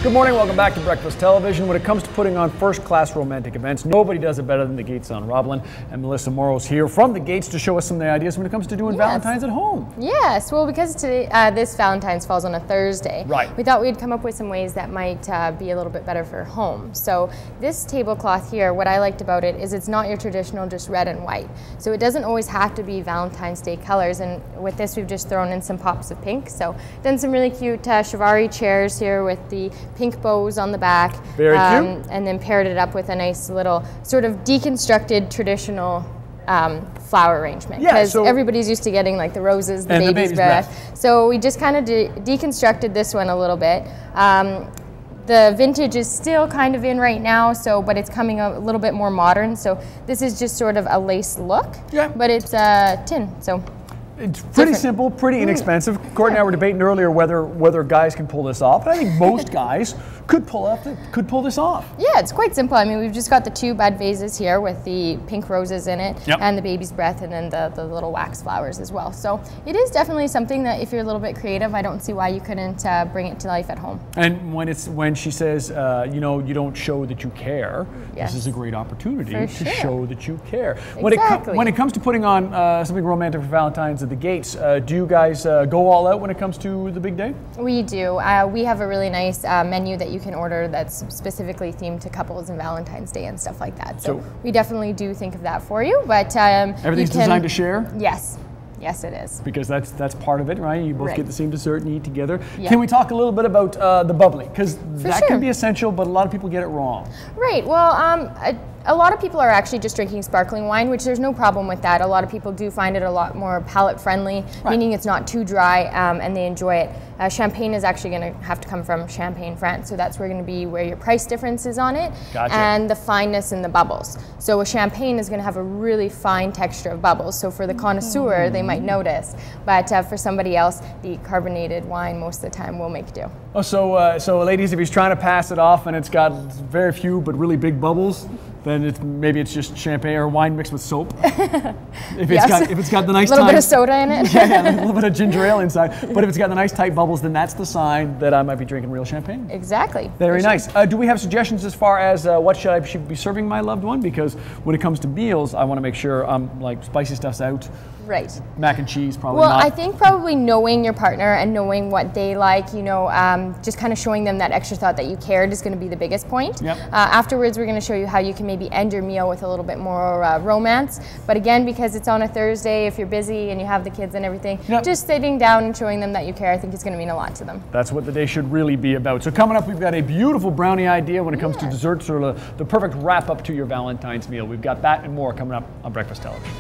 Good morning, welcome back to Breakfast Television. When it comes to putting on first-class romantic events, nobody does it better than the Gates on Roblin. And Melissa Morrow's here from the Gates to show us some of the ideas when it comes to doing Valentine's at home. Yes, well, because today, this Valentine's falls on a Thursday, we thought we'd come up with some ways that might be a little bit better for home. So this tablecloth here, what I liked about it is it's not your traditional just red and white. So it doesn't always have to be Valentine's Day colors, and with this we've just thrown in some pops of pink. So done some really cute Chiavari chairs here with the pink bows on the back. Very cute. And then paired it up with a nice little sort of deconstructed traditional flower arrangement, because everybody's used to getting like the roses, the baby's breath. So we just kind of deconstructed this one a little bit. The vintage is still kind of in right now, but it's coming a little bit more modern. So this is just sort of a lace look, but it's tin. So it's pretty simple, pretty inexpensive. Courtney and I were debating earlier whether guys can pull this off, but I think most guys could pull this off. Yeah, it's quite simple. I mean, we've just got the two bud vases here with the pink roses in it, and the baby's breath, and then the little wax flowers as well. So it is definitely something that if you're a little bit creative, I don't see why you couldn't bring it to life at home. And when she says, you know, you don't show that you care, this is a great opportunity to show that you care. Exactly. When it comes to putting on something romantic for Valentine's at the Gates, do you guys go all out when it comes to the big day? We do. We have a really nice menu that you can order that's specifically themed to couples and Valentine's Day and stuff like that. So we definitely do think of that for you. But everything's designed to share? Yes. Yes, it is. Because that's part of it, right? You both get the same dessert and eat together. Can we talk a little bit about the bubbly? Because that can be essential, but a lot of people get it wrong. Right. Well, a lot of people are actually just drinking sparkling wine, which there's no problem with that. A lot of people do find it a lot more palate friendly, meaning it's not too dry, and they enjoy it. Champagne is actually going to have to come from Champagne, France, so that's going to be where your price difference is on it, and the fineness in the bubbles. So a champagne is going to have a really fine texture of bubbles. So for the connoisseur, they might notice, but for somebody else, the carbonated wine most of the time will make do. Oh, so ladies, if he's trying to pass it off and it's got very few but really big bubbles, then maybe it's just champagne or wine mixed with soap. If it's got the nice little bit of soda in it. a little bit of ginger ale inside. But if it's got the nice tight bubbles, then that's the sign that I might be drinking real champagne. Exactly. Very nice. Do we have suggestions as far as what should I be serving my loved one? Because when it comes to meals, I want to make sure like spicy stuff's out. Right. Mac and cheese, probably not. Well, I think probably knowing your partner and knowing what they like, you know, just kind of showing them that extra thought that you cared is going to be the biggest point. Afterwards, we're going to show you how you can maybe end your meal with a little bit more romance. But again, because it's on a Thursday, if you're busy and you have the kids and everything, just sitting down and showing them that you care, I think is going to mean a lot to them. That's what the day should really be about. So coming up, we've got a beautiful brownie idea when it comes to desserts, or the perfect wrap-up to your Valentine's meal. We've got that and more coming up on Breakfast Television.